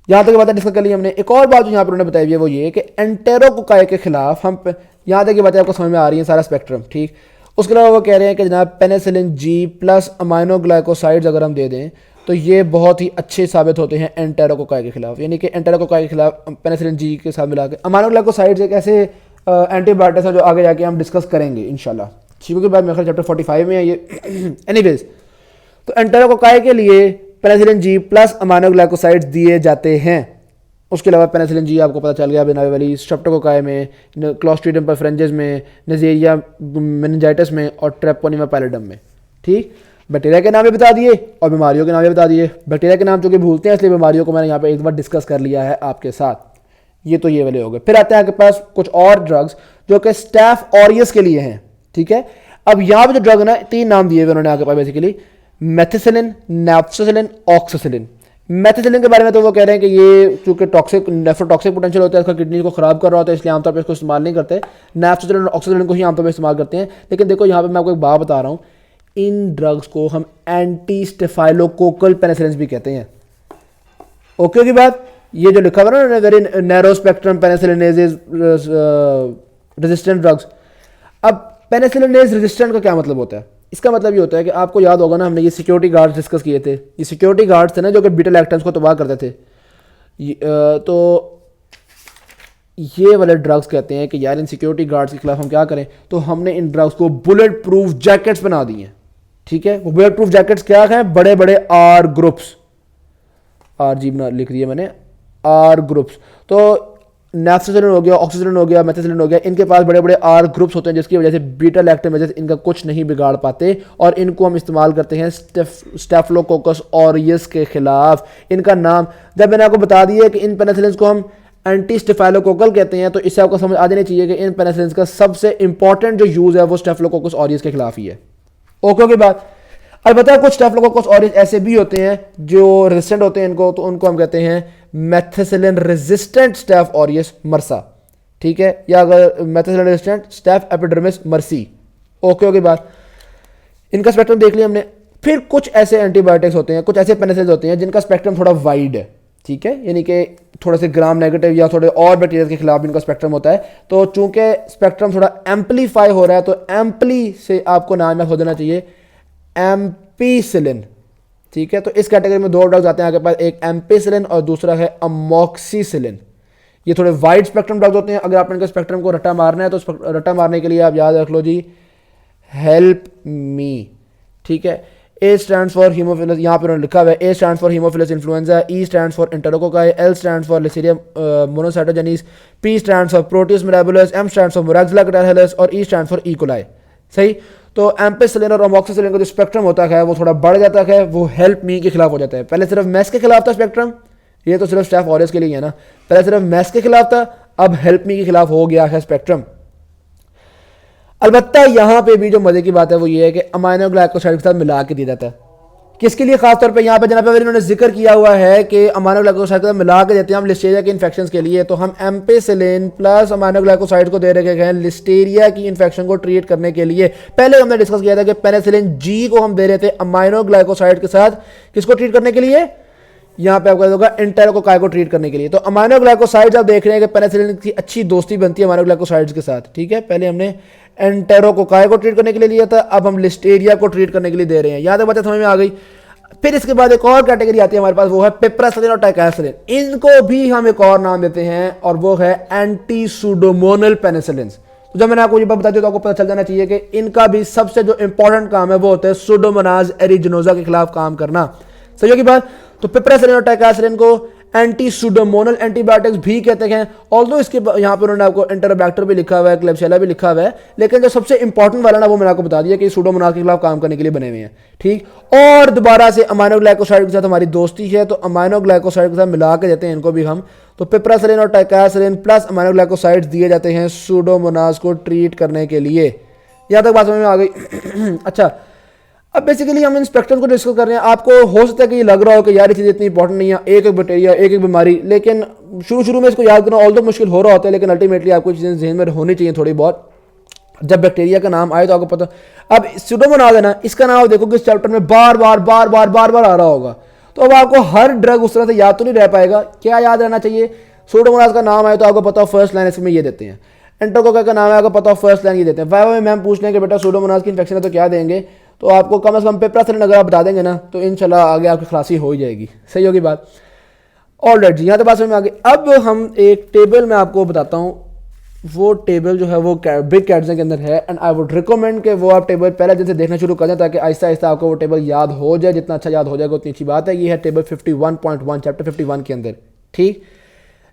यहाँ तक बातें डिस्कस कर ली हमने। एक और बात जो यहाँ पर उन्होंने बताई है वो ये कि एंटेरोकोकाई के खिलाफ हम, यहाँ तक ये बातें आपको समझ में आ रही हैं, सारा स्पेक्ट्रम ठीक। उसके अलावा वो कह रहे हैं कि जनाब पेनिसिलिन जी प्लस अमाइनोग्लाइकोसाइड्स अगर हम दे दें तो ये बहुत ही अच्छे साबित होते हैं एंटेरोकोकाई के खिलाफ। यानी कि एंटेरोकोकाई के खिलाफ पेनिसिलिन जी के साथ मिला के अमाइनोग्लाइकोसाइड्स एक ऐसे एंटीबायोटिक्स हैं जो आगे जाके हम डिस्कस करेंगे इंशाल्लाह। ठीक है, बाद में चैप्टर 45 में है ये। एनीवेज, तो एंटेरोकोकाई के लिए पेनिसिलिन जी प्लस अमाइनोग्लाइकोसाइड्स दिए जाते हैं। उसके अलावा पेनिसिलिन जी आपको पता चल गया बिना वाली स्ट्रेप्टोकोकाई में, क्लॉस्ट्रीडियम परफ्रेंजेस में, नाइजेरिया मेनिंजाइटिस में और ट्रेपोनीमा पैलिडम में। ठीक, बैक्टीरिया के नाम भी बता दिए और बीमारियों के नाम भी बता दिए। बैक्टीरिया के नाम चूंकि भूलते हैं इसलिए बीमारियों को मैंने यहाँ पे एक बार डिस्कस कर लिया है आपके साथ। ये तो ये वाले हो गए। फिर आते हैं आपके पास कुछ और ड्रग्स जो कि स्टैफ ऑरियस के लिए हैं। ठीक है, अब यहाँ पे जो ड्रग ना 3 नाम दिए हुए उन्होंने आगे पास बेसिकली, मेथिसिलिन, नैप्थोसिलिन, ऑक्सीसिलिन। मेथिसिलिन के बारे में तो वो कह रहे हैं कि ये चूंकि टॉक्सिक नेफ्रोटॉक्सिक पोटेंशियल होता है, इसका किडनी को खराब कर रहा होता है, इसलिए आमतौर पर इसको इस्तेमाल नहीं करते। नैफ्थोसिलिन और ऑक्सीसिलिन को ही आमतौर पर इस्तेमाल करते हैं। लेकिन देखो यहाँ पे मैं आपको एक बात बता रहा हूँ, इन ड्रग्स को हम एंटी स्टेफाइलोकोकल पेनिसिलिन भी कहते हैं। ओके की बात, ये जो लिखा हुआ ना very narrow spectrum penicillinase resistant drugs. अब पेनिसिलिनेज रेजिस्टेंट का क्या मतलब होता है? इसका मतलब ये होता है कि आपको याद होगा ना, हमने ये सिक्योरिटी गार्ड्स डिस्कस किए थे। ये सिक्योरिटी गार्ड्स थे ना जो कि बीटा लैक्टेंस को तबाह करते थे। तो ये वाले ड्रग्स कहते हैं कि यार इन सिक्योरिटी गार्ड्स के खिलाफ हम क्या करें, तो हमने इन ड्रग्स को बुलेट प्रूफ जैकेट्स बना दी हैं। ठीक है, वो बुलेट प्रूफ जैकेट्स क्या हैं? बड़े बड़े आर ग्रुप्स, आर जी बना लिख दिया मैंने, आर ग्रुप्स। तो नैफ्थोसिलिन हो गया, ऑक्सीसिलिन हो गया, मेथिसिलिन हो गया, इनके पास बड़े बड़े आर ग्रुप्स होते हैं जिसकी वजह से बीटा लैक्टम वजह से इनका कुछ नहीं बिगाड़ पाते, और इनको हम इस्तेमाल करते हैं स्टेफलोकोकस ऑरियस के खिलाफ। इनका नाम जब मैंने आपको बता दिया कि इन पेनिसिलिन को हम एंटी स्टेफाइलोकोकल कहते हैं, तो इससे आपको समझ आ जानी चाहिए कि इन पेनिसिलिन का सबसे इंपॉर्टेंट जो यूज है वो स्टेफलोकोकस ऑरियस के खिलाफ ही है। ओके की बात। अलबत्ता कुछ स्टेफलोकोकस ऑरियस ऐसे भी होते हैं जो रेजिस्टेंट होते हैं इनको, तो उनको हम कहते हैं methicillin resistant Staph aureus MRSA. ठीक है, या अगर methicillin resistant Staph epidermis MRSE. Okay की बात। इनका स्पेक्ट्रम देख लिया हमने। फिर कुछ ऐसे एंटीबायोटिक्स होते हैं, कुछ ऐसे पेनिसिलिन होते हैं जिनका स्पेक्ट्रम थोड़ा वाइड है। ठीक है, यानी कि थोड़े से ग्राम नेगेटिव या थोड़े और बैक्टीरिया के खिलाफ इनका स्पेक्ट्रम होता है। तो चूंकि स्पेक्ट्रम थोड़ा एम्पलीफाई हो रहा है, तो एम्पली से आपको नाम याद हो देना चाहिए, एम्पीसिलिन। ठीक है, तो इस कैटेगरी में दो ड्रग्स आते हैं आपके पास, एक एम्पीसिलिन और दूसरा है अमोक्सिसिलिन। ये थोड़े वाइड स्पेक्ट्रम ड्रग्स होते हैं। अगर आपने इनके स्पेक्ट्रम को रट्टा मारना है तो रट्टा मारने के लिए आप याद रख लो जी, हेल्प मी। ठीक है, ए स्टैंड फॉर हीमोफिलस, यहाँ पर लिखा हुआ है A stand for haemophilus influenzae, E stand for enterococci, L stand for listeria monocytogenes, P stand for proteus mirabilis, M stand for moraxella catarrhalis और E stand for E coli. सही। तो एम्पेसिलिन और अमोक्सिसिलिन का जो स्पेक्ट्रम होता है वो थोड़ा बढ़ जाता है, वो हेल्प मी के खिलाफ हो जाता है। पहले सिर्फ मैस के खिलाफ था स्पेक्ट्रम, ये तो सिर्फ स्टेफ ऑरियस के लिए है ना। पहले सिर्फ मैस के खिलाफ था, अब हेल्प मी के खिलाफ हो गया है स्पेक्ट्रम। अलबत्ता यहां पे भी जो मजे की बात है वो ये है कि अमाइनो ग्लाइकोसाइड के साथ मिला के दिया जाता है। किसके लिए? खासतौर पे यहाँ पे जनाब इन्होंने जिक्र किया हुआ है कि अमाइनो ग्लाइकोसाइड के साथ मिला के देते हैं हम लिस्टेरिया के इन्फेक्शन के लिए। तो हम एम्पेसिलिन प्लस अमाइनो ग्लाइकोसाइड को दे रखे हैं लिस्टेरिया की इन्फेक्शन को ट्रीट करने के लिए। पहले हमने डिस्कस किया था कि पेनिसिलिन जी को हम दे रहे थे अमाइनो ग्लाइकोसाइड के साथ, किसको ट्रीट करने के लिए? यहाँ पे आपको होगा एंटेरोकोकाई को ट्रीट करने के लिए। तो अमाइनो ग्लाइकोसाइड्स आप देख रहे हैं कि पेनिसिलिन की अच्छी दोस्ती बनती है अमाइनो ग्लाइकोसाइड्स के साथ। ठीक है, पहले हमने एंटेरोकोकाई को ट्रीट करने के लिए लिया था, अब हम लिस्टेरिया को ट्रीट करने के लिए दे रहे हैं। याद है, बातें समझ में आ गई। फिर इसके बाद एक और कैटेगरी आती है हमारे पास, वो है पिप्रासिलिन और टाइकासिलिन। इनको भी हम एक और नाम देते हैं और वो है एंटी सूडोमोनल पेनिसिलिन। तो जब मैंने आपको ये बात बता दी तो आपको पता चल जाना चाहिए कि इनका भी सबसे जो इंपॉर्टेंट काम है वो होता है सूडोमोनाज एरिजिनोजा के खिलाफ काम करना। सही होगी बात। तो पिप्रासिलिन और टाइकासिलिन को एंटी सूडोमोनल एंटीबायोटिक्स भी कहते हैं। ऑल्दो इसके यहाँ पर उन्होंने आपको एंटेरोबैक्टर भी लिखा हुआ है, क्लेब्सियला भी लिखा हुआ है, लेकिन जो सबसे इंपॉर्टेंट वाला ना वो मैंने आपको बता दिया कि सूडोमोनास के खिलाफ काम करने के लिए बने हुए हैं। ठीक, और दोबारा से अमाइनो ग्लाइकोसाइड के साथ हमारी दोस्ती है, तो अमाइनो ग्लाइकोसाइड के साथ मिला के देते हैं इनको भी हम। तो पिप्रासिलिन और टाइकासिलिन प्लस अमाइनो ग्लाइकोसाइड्स दिए जाते हैं सूडोमोनास को ट्रीट करने के लिए। यहाँ तक बात समझ में आ गई? अच्छा, अब बेसिकली हम इन स्पेक्ट्रम को डिस्कस कर रहे हैं। आपको हो सकता है कि ये लग रहा हो कि यार ये चीज़ इतनी इंपॉर्टेंट नहीं है, एक एक बैक्टीरिया, एक एक बीमारी, लेकिन शुरू में इसको याद करना ऑल्दो मुश्किल हो रहा होता है, लेकिन अल्टीमेटली आपको चीज़ें जहन में होनी चाहिए थोड़ी बहुत। जब बैक्टीरिया का नाम आए तो आपको पता। अब सूडोमोनास है ना, इसका नाम देखो कि इस चैप्टर में बार बार आ रहा होगा, तो अब आपको हर ड्रग उस तरह से याद तो नहीं रह पाएगा। क्या याद रहना चाहिए? सूडोमोनास का नाम आए तो आपको पता हो फर्स्ट लाइन इसमें ये देते हैं, एंटेरोकोकाई का नाम है आपको पता हो फर्स्ट लाइन ये देते हैं। वाइवा में मैम पूछ लें कि बेटा सूडोमोनास की इन्फेक्शन है तो क्या देंगे, तो आपको कम से कम पिप्रासिलिन अगर आप बता देंगे ना तो इंशाल्लाह आगे आपकी खलासी हो ही जाएगी। सही होगी बात। ऑलराइट जी, यहाँ तो बात समझ में आ गई। अब हम एक टेबल में आपको बताता हूँ, वो टेबल जो है वो बिग कैट्सन के अंदर है, एंड आई वुड रिकमेंड कि वो आप टेबल पहले दिन से देखना शुरू कर दें ताकि आहिस्ता आहिस्ता आपको वो टेबल याद हो जाए। जितना अच्छा याद हो जाएगा उतनी अच्छी बात है। ये है टेबल 51.1 चैप्टर 51 के अंदर। ठीक,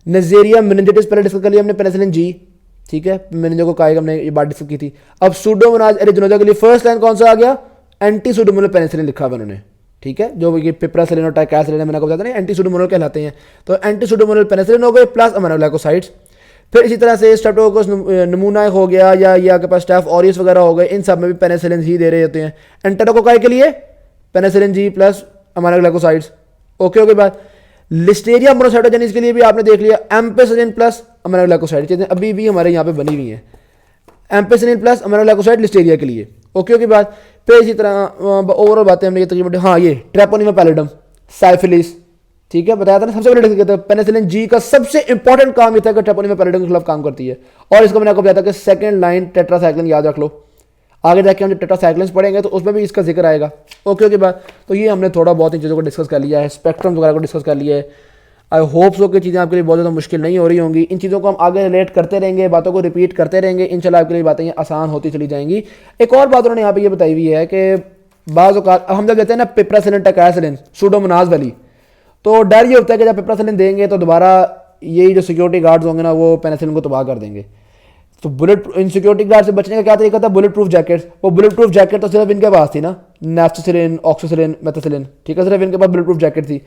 नज़ेरिया मेनिंजाइटिस पहले डिस्कस कर लिया हमने, पेनिसिलिन जी। ठीक है, मेनिंजाइकोकाई हमने ये बात डिस्कस की थी। अब सूडोमोनास एरिजिनोजा के लिए फर्स्ट लाइन कौन सा आ गया? एंटी सूडोमोनल पेनिसिलिन लिखा हुआ उन्होंने। ठीक है, जो ये पिप्रासिलिन और टाइकासिलिन मैंने आपको बताया ना एंटी सूडोमोनल कहलाते हैं। तो एंटी सूडोमोनल पेनिसिलिन हो गए प्लस अमाइनो ग्लाइकोसाइड्स। फिर इसी तरह से स्ट्रेप्टोकोकस नमूना हो गया या आपके पास स्टेफ ऑरियस वगैरह हो गए, इन सब में भी पेनिसिलिन ही दे रहे होते हैं। एंटेरोकोकाई के लिए penicillin G plus amino glycosides. Okay okay बात। लिस्टेरिया मोनोसाइटोजेनिस के लिए भी आपने देख लिया एम्पेसिलिन प्लस अमीनोग्लाइकोसाइड, चीज़ें अभी भी हमारे यहाँ पे बनी हुई हैं, एम्पेसिलिन प्लस अमीनोग्लाइकोसाइड लिस्टेरिया के लिए। ओके ओके बात। फिर इसी तरह ओवरऑल बातें हमने ये तकरीबन, हाँ ये ट्रेपोनिमा पैलिडम, साइफिलिस, ठीक है बताया था ना, सबसे पहले डिस्कस किया था। पेनिसिलिन जी का सबसे इंपॉर्टेंट काम ये था कि ट्रेपोनिमा पैलिडम के खिलाफ काम करती है, और इसको मैंने आपको बताया था कि सेकंड लाइन टेट्रासाइक्लिन याद रख लो, आगे जाके हम जब टेट्रासाइक्लिन्स पढ़ेंगे तो उसमें भी इसका जिक्र आएगा। ओके ओके बात। तो ये हमने थोड़ा बहुत इन चीज़ों को डिस्कस कर लिया है, स्पेक्ट्रम वगैरह को डिस्कस कर लिया है। आई होप सो कि चीज़ें आपके लिए बहुत ज़्यादा मुश्किल नहीं हो रही होंगी। इन चीज़ों को हम आगे रिलेट करते रहेंगे, बातों को रिपीट करते रहेंगे, इंशाल्लाह आपके लिए बातें ये आसान होती चली जाएंगी। एक और बात उन्होंने यहाँ पे ये बताई हुई है कि बाज़ औक़ात हम जब देते हैं ना पिप्रासिलिन टकासिलिन सूडोमोनास वाली, तो डर ये होता है कि जब पिप्रासिलिन देंगे तो दोबारा यही जो सिक्योरिटी गार्ड्स होंगे ना वो पेनिसिलिन को तबाह कर देंगे। तो बुलेट इन सिक्योरिटी गार्ड से बचने का क्या तरीका था? Bullet proof jackets. वो बुलेट प्रूफ जैकेट तो सिर्फ इनके पास थी ना, नेफ्थोसिलिन, ऑक्सीसिलिन, मेथोसिलिन, ठीक है, सिर्फ इनके पास बुलेट प्रूफ जैकेट थी।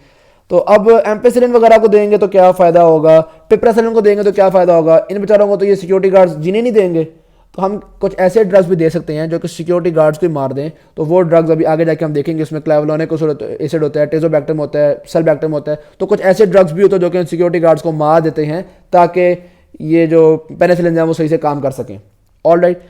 तो अब एम्पेसिलिन वगैरह को देंगे तो क्या फ़ायदा होगा, पिप्रासिलिन को देंगे तो क्या फ़ायदा होगा, इन बेचारों को तो ये सिक्योरिटी गार्ड्स जीने नहीं देंगे। तो हम कुछ ऐसे ड्रग्स भी दे सकते हैं जो कि सिक्योरिटी गार्ड्स को ही मार दें। तो वो ड्रग्स अभी आगे जाके हम देखेंगे, उसमें क्लेवलोनिक एसिड होता है, टेजोबैक्टम होता है, सेल्बैक्टम होता है। तो कुछ ऐसे ड्रग्स भी होते हैं जो कि सिक्योरिटी गार्ड्स को मार देते हैं ताकि ये जो पेनिसिलिन है वो सही से काम कर सकें। ऑलराइट,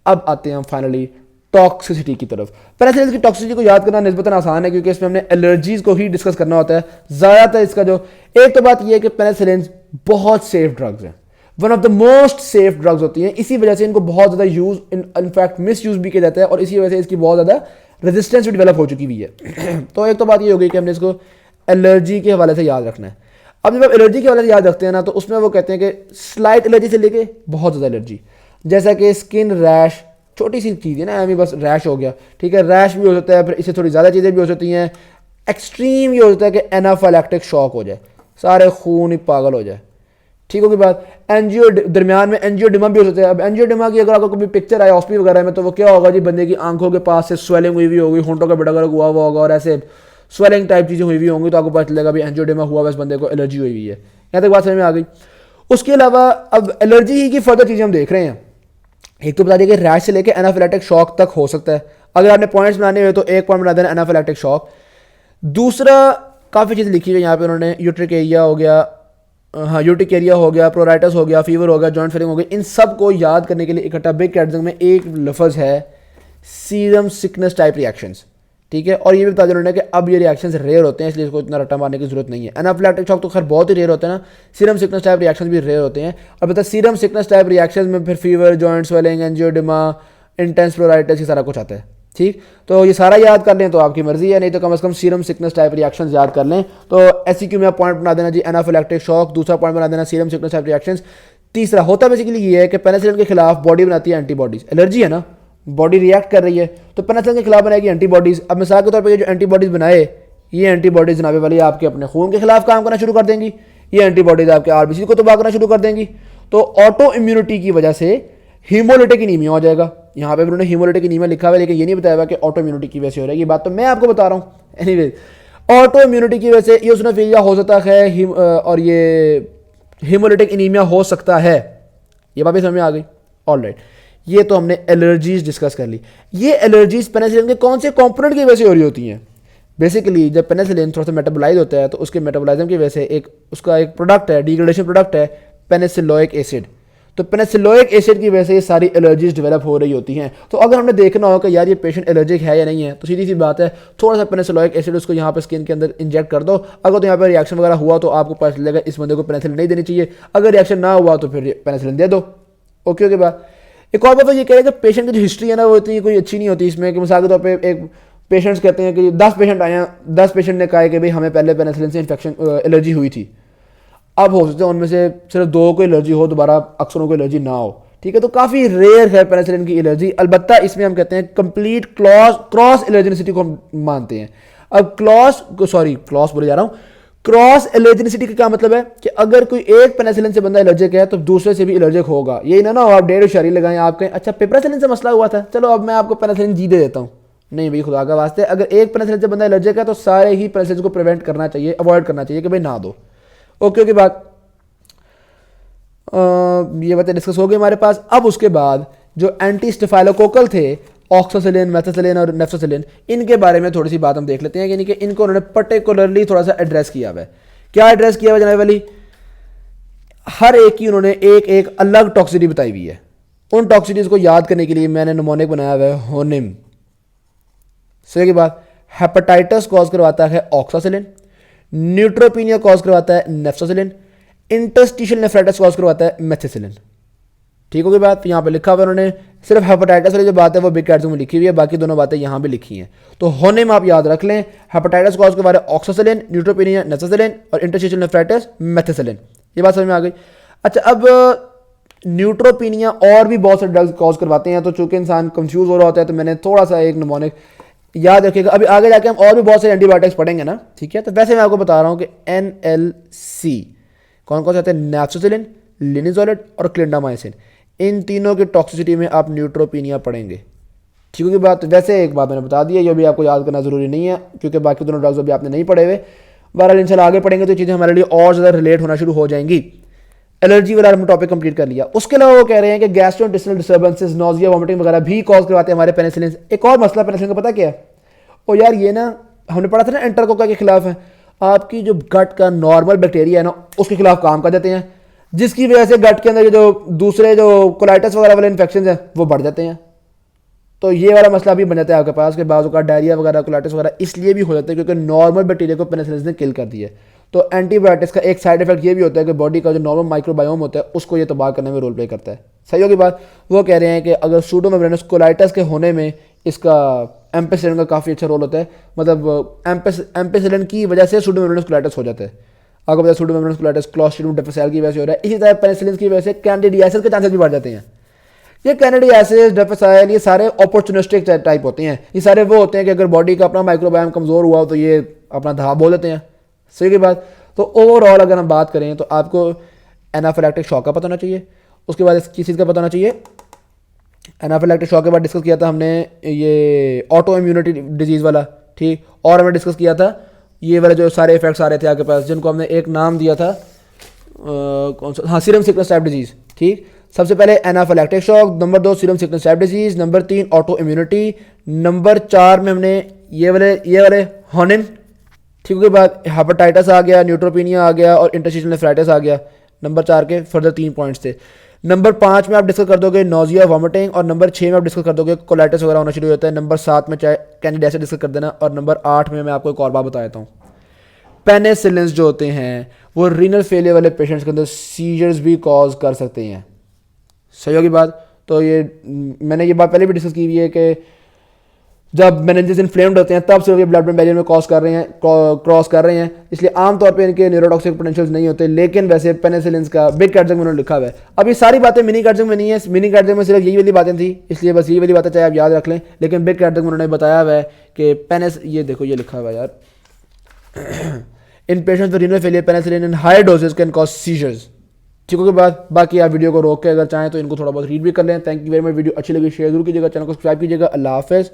अब आते हैं हम फाइनली टॉक्सिसिटी की तरफ। पेनिसिलिन की टॉक्सिसिटी को याद करना निस्बतन आसान है क्योंकि इसमें हमने एलर्जीज को ही डिस्कस करना होता है ज़्यादातर। इसका जो एक तो बात यह है कि पेनिसिलिन बहुत सेफ ड्रग्स हैं, one of the most safe drugs होती हैं। इसी वजह से इनको बहुत ज़्यादा यूज इनफैक्ट मिस यूज भी किया जाता है और इसी वजह से इसकी बहुत ज़्यादा रेजिस्टेंस भी डेवलप हो चुकी हुई है। तो एक तो बात ये हो गई कि हमने इसको एलर्जी के हवाले से याद रखना है। अब जब आप एलर्जी के हवाले से याद रखते हैं ना तो उसमें वो कहते हैं कि स्लाइट एलर्जी से लेके बहुत ज़्यादा एलर्जी, जैसा कि स्किन रैश, छोटी सी चीज़ है ना, हमें बस रैश हो गया, ठीक है, रैश भी हो सकता है, फिर इससे थोड़ी ज़्यादा चीज़ें भी हो सकती हैं। एक्सट्रीम ये हो सकता है कि एनाफाइलैक्टिक शॉक हो जाए, सारे खून ही पागल हो जाए, ठीक होगी बात। एंजियो दरमियान में एंजियोडिमा भी हो सकता है। अब एंजियोडिमा की अगर आपको कभी पिक्चर आए हॉस्पिटल वगैरह में तो वो क्या होगा जी, बंदे की आंखों के पास से स्वेलिंग हुई होगी, होंठों का बेटा हुआ होगा और ऐसे स्वेलिंग टाइप चीज़ें हुई होंगी, तो आपको पता चलेगा भी एंजियोडिमा हुआ है, इस बंदे को एलर्जी हुई हुई है। यहाँ तक बात समझ में आ गई। उसके अलावा अब एलर्जी ही की फर्दर चीज़ें हम देख रहे हैं। एक तो बता दिया कि रैश से लेकर एनाफिलैक्टिक शॉक तक हो सकता है। अगर आपने पॉइंट्स बनाने हुए तो एक पॉइंट बना देना एनाफिलैक्टिक शॉक। दूसरा, काफ़ी चीज़ें लिखी हुई यहाँ पे उन्होंने, यूट्रिक एरिया हो गया, हाँ यूटिक एरिया हो गया, प्रोराइटस हो गया, फीवर हो गया, जॉइंट फिलिंग हो गई। इन सब को याद करने के लिए इकट्ठा बिग कैटजंग में एक लफ्ज़ है सीरम सिकनेस टाइप रिएक्शंस, ठीक है। और ये भी बता दें उन्होंने कि अब ये रिएक्शंस रेयर होते हैं, इसलिए इसको इतना रट्टा मारने की जरूरत नहीं है। एनाफिलैक्टिक शॉक तो खैर बहुत ही रेयर होता है ना, सीरम सिकनेस टाइप रिएक्शंस भी रेयर होते हैं। और बता सीरम सिकनेस टाइप रिएक्शंस में फिर फीवर, जॉइंट स्वेलिंग, एंजियोडिमा, इंटेंस प्लोराइटिस, ये सारा कुछ आता है, ठीक। तो ये सारा याद कर लें तो आपकी मर्जी है, नहीं तो कम से कम सीरम सिकनेस टाइप रिएक्शंस याद कर लें। तो एससीक्यू में आप पॉइंट बना देना जी एनाफिलैक्टिक शॉक, दूसरा पॉइंट बना देना सीरम सिकनेस टाइप रिएक्शंस। तीसरा होता बेसिकली ये है कि पेनिसिलिन के खिलाफ बॉडी बनाती है एंटीबॉडीज। एलर्जी है ना, बॉडी रिएक्ट कर रही है तो पेनिसिलिन के खिलाफ बनाएगी एंटीबॉडीज। अब मिसाल के तौर पर ये जो एंटीबॉडीज बनाए, ये एंटीबॉडीज जनाबे वाली आपके अपने खून के खिलाफ काम करना शुरू कर देंगी, ये एंटीबॉडीज आपके आरबीसी को तबाह करना शुरू कर देंगी। तो ऑटो इम्यूनिटी की वजह से हीमोलिटिक एनीमिया हो जाएगा। यहाँ पे उन्होंने हीमोलिटिक एनीमिया लिखा हुआ है, लेकिन ये नहीं बताया हुआ कि ऑटो इम्यूनिटी की वजह से हो रहा है। ये बात तो मैं आपको बता रहा हूँ। एनीवेज, ऑटो इम्यूनिटी की वजह से ईओसिनोफिलिया हो सकता है और ये हीमोलिटिक एनीमिया हो सकता है। ये बात भी समझ में आ गई। ऑलराइट, ये तो हमने एलर्जीज डिस्कस कर ली। ये एलर्जीज पेनिसिलिन के कौन से कंपोनेंट की वजह से हो रही होती हैं? बेसिकली जब पेनिसिलिन थोड़ा सा मेटाबोलाइज होता है तो उसके मेटाबोलाइज्म की वजह से उसका एक प्रोडक्ट है, डिग्रेडेशन प्रोडक्ट है पेनिसिलोइक एसिड। तो पेनिसिलोइक एसिड की वजह से ये सारी एलर्जीज डेवलप हो रही होती हैं। तो अगर हमने देखना हो कि यार ये पेशेंट एलर्जिक है या नहीं है, तो सीधी सी बात है, थोड़ा सा पेनिसिलोइक एसिड उसको यहाँ पे स्किन के अंदर इंजेक्ट कर दो। अगर तो यहाँ पे रिएक्शन वगैरह हुआ तो आपको पता चलेगा इस बंदे को पेनिसिलिन नहीं देनी चाहिए। अगर रिएक्शन ना हुआ तो फिर पेनिसिलिन दे दो। ओके ओके बात। एक और बात तो ये कह रहे हैं कि पेशेंट की जो हिस्ट्री है ना वो इतनी कोई अच्छी नहीं होती इसमें, कि मिसाल के तौर पर एक पेशेंट्स कहते हैं कि 10 पेशेंट आए हैं, 10 पेशेंट ने कहा कि भाई हमें पहले पेनिसिलिन से इन्फेक्शन एलर्जी हुई थी। अब हो सकता है उनमें से सिर्फ 2 को एलर्जी हो, दोबारा अक्सरों को एलर्जी ना हो, ठीक है। तो काफ़ी रेयर है पेनिसिलिन की एलर्जी। अलबत्ता इसमें हम कहते हैं कंप्लीट क्रॉस एलर्जेनिसिटी को हम मानते हैं। अब क्रॉस बोले जा रहा हूँ, क्रॉस एलर्जेनिसिटी का क्या मतलब है कि अगर कोई एक पेनिसिलिन से बंदा एलर्जिक है तो दूसरे से भी एलर्जिक होगा। यही ना आप 1.5 शरीर लगाएं, आप कहें अच्छा पिप्रासिलिन से मसला हुआ था, चलो अब मैं आपको पेनिसिलिन जी दे देता हूँ। नहीं भाई, खुदा का वास्ते, अगर एक पेनिसिलिन से बंदा एलर्जिक है तो सारे ही पेनिसिलिन को प्रिवेंट करना चाहिए, अवॉइड करना चाहिए कि भाई ना दो। ओके ओके बात। ये बातें डिस्कस हो गई हमारे पास। अब उसके बाद जो एंटी स्टेफाइलोकोकल थे ऑक्सासिलिन, मेथासिलिन और नेफ्सासिलिन, इनके बारे में थोड़ी सी बात हम देख लेते हैं, यानी कि इनको उन्होंने पर्टिकुलरली थोड़ा सा एड्रेस किया हुआ है। क्या एड्रेस किया हुआ जनाब वाली? हर एक की उन्होंने एक एक अलग टॉक्सिसिटी बताई हुई है। उन टॉक्सिसिटीज को याद करने के लिए मैंने निमोनिक बनाया हुआ है होनिम। सही की बात। हेपेटाइटिस कॉज करवाता है ऑक्सासिलिन, न्यूट्रोपीनिया कॉज करवाता है नेफ्सासिलिन, इंटरस्टिशियल नेफ्राइटिस कॉज करवाता है मेथिसिलिन। ठीक होगी बात। यहाँ पे लिखा हुआ उन्होंने, सिर्फ हेपेटाइटिस वाली जो बात है वो बिग कैट्स में लिखी हुई है, बाकी दोनों बातें यहाँ भी लिखी हैं। तो होनिम आप याद रख लें, हेपेटाइटिस कॉज करवा रहे हैं ऑक्सासिलिन, न्यूट्रोपीनिया नेफ्सासिलिन और इंटरस्टिशियल नेफ्राइटिस मेथिसिलिन। ये बात समझ में आ गई। अच्छा, अब न्यूट्रोपीनिया और भी बहुत से ड्रग्स कॉज करवाते हैं, तो चूंकि इंसान कंफ्यूज हो रहा होता है तो मैंने थोड़ा सा एक निमोनिक याद रखिएगा। अभी आगे जाके हम और भी बहुत से एंटीबायोटिक्स पढ़ेंगे ना, ठीक है। तो वैसे मैं आपको बता रहा हूँ कि NLC कौन कौन से आते हैं? नेफ्सासिलिन, लिनिजोलेट और क्लिंडामाइसिन। इन तीनों की टॉक्सिसिटी में आप न्यूट्रोपीनिया पढ़ेंगे। ठीक होगी बात। वैसे एक बात मैंने बता दी है, ये भी आपको याद करना जरूरी नहीं है, क्योंकि बाकी दोनों ड्रग्स अभी आपने नहीं पढ़े हुए। बहरहाल इंशाल्लाह आगे पढ़ेंगे तो चीज़ें हमारे लिए और ज़्यादा रिलेट होना शुरू हो जाएंगी। एलर्जी वाला हमने टॉपिक कंप्लीट कर लिया। उसके अलावा वो कह रहे हैं कि गैस्ट्रोइंटेस्टाइनल डिस्टर्बेंसेस, नोजिया, वॉमिटिंग वगैरह भी कॉज करवाते हैं हमारे पेनिसिलिन। एक और मसला पेनिसिलिन का पता क्या है? ओ यार, ये ना हमने पढ़ा था ना एंटरकोका के खिलाफ है, आपकी जो गट का नॉर्मल बैक्टीरिया है ना उसके खिलाफ काम कर देते हैं, जिसकी वजह से गट के अंदर जो दूसरे जो कोलाइटिस वगैरह वाले इन्फेक्शन हैं वो बढ़ जाते हैं। तो ये वाला मसला भी बन जाता है आपके पास के बाजू का डायरिया वगैरह, कोलाइटिस वगैरह इसलिए भी हो जाता है क्योंकि नॉर्मल बैक्टीरिया को पेनिसिलिन ने किल कर दिया है। तो एंटीबायोटिक्स का एक साइड इफेक्ट ये भी होता है कि बॉडी का जो नॉर्मल माइक्रोबायोम होता है उसको ये तबाह करने में रोल प्ले करता है। सही होगी बात। वो कह रहे हैं कि अगर सूडोमोनास कोलाइटिस के होने में इसका एम्पेसिलिन का काफ़ी अच्छा रोल होता है, मतलब एम्पेसिलिन की वजह से सूडोमोनास कोलाइटिस हो जाता है। आपको पता है सूडोमोनास कोलाइटिस क्लॉस्ट्रिडियम डिफिसिल की वजह से हो रहा है। इसी तरह पेनिसिलिन की वजह से कैंडिडियासिस के चांसेस भी बढ़ जाते हैं। ये कैंडिडियासिस, डिफिसिल, ये सारे अपॉर्चुनिस्टिक टाइप होते हैं। ये सारे वो होते हैं कि अगर बॉडी का अपना माइक्रोबायोम कमज़ोर हुआ हो तो ये अपना धावा बोल देते हैं। सही की बात। तो ओवरऑल अगर हम बात करें तो आपको एनाफिलैक्टिक शॉक का पता होना चाहिए। उसके बाद किस चीज़ का पता होना चाहिए? एनाफिलैक्टिक शॉक के बाद डिस्कस किया था हमने ये ऑटो इम्यूनिटी डिजीज़ वाला, ठीक। और हमने डिस्कस किया था ये वाले जो सारे इफेक्ट्स आ रहे थे आपके पास, जिनको हमने एक नाम दिया था कौन सा? हाँ, सीरम सिकनेस टाइप डिजीज़, ठीक। सबसे पहले anaphylactic shock, number 2 serum sickness type disease, number 3 auto immunity, number 4 में हमने ये वाले होनिम, ठीक है। बाद हेपेटाइटिस आ गया, न्यूट्रोपीनिया आ गया और इंटरस्टिशियल नेफ्राइटिस आ गया। नंबर 4 के फर्दर 3 पॉइंट्स थे। नंबर 5 में आप डिस्कस कर दोगे नोजिया, वॉमिटिंग, और नंबर 6 में आप डिस्कस कर दोगे कोलाइटिस वगैरह होना शुरू होता है। नंबर 7 में चाहे कैंडिडियासिस डिस्कस कर देना, और नंबर 8 में मैं आपको एक और बात बता देता हूँ, पेनिसिलिन जो होते हैं वो रीनल फेलियर वाले पेशेंट्स के अंदर सीजर्स भी कॉज कर सकते हैं। सही होगी बात। तो ये मैंने ये बात पहले भी डिस्कस की हुई है कि जब मेनिंजेस इन्फ्लेम्ड होते हैं तब सिर्फ ये ब्लड ब्रेन बैरियर में क्रॉस कर रहे हैं, इसलिए आमतौर पे इनके न्यूरोटॉक्सिक पोटेंशियल्स नहीं होते। लेकिन वैसे पेनिसिलिन का बिग कैट्स में उन्होंने लिखा हुआ है। अब ये सारी बातें मिनी कैट्स में नहीं है, मिनी कैट्स में सिर्फ यही वाली बातें थी, इसलिए बस यही वाली बातें चाहे आप याद रख लें। लेकिन बिग कैट्स में उन्होंने बताया हुआ है कि ये देखो ये लिखा हुआ है यार, in patients with renal failure penicillin in high doses can cause seizures. ठीक हो के बाद बाकी आप वीडियो को रोक के अगर चाहें तो इनको थोड़ा बहुत रीड भी कर लें। Thank you very much. Video अच्छी लगी शेयर जरूर कीजिएगा, चैनल को सब्सक्राइब कीजिएगा। अल्लाह हाफिज़।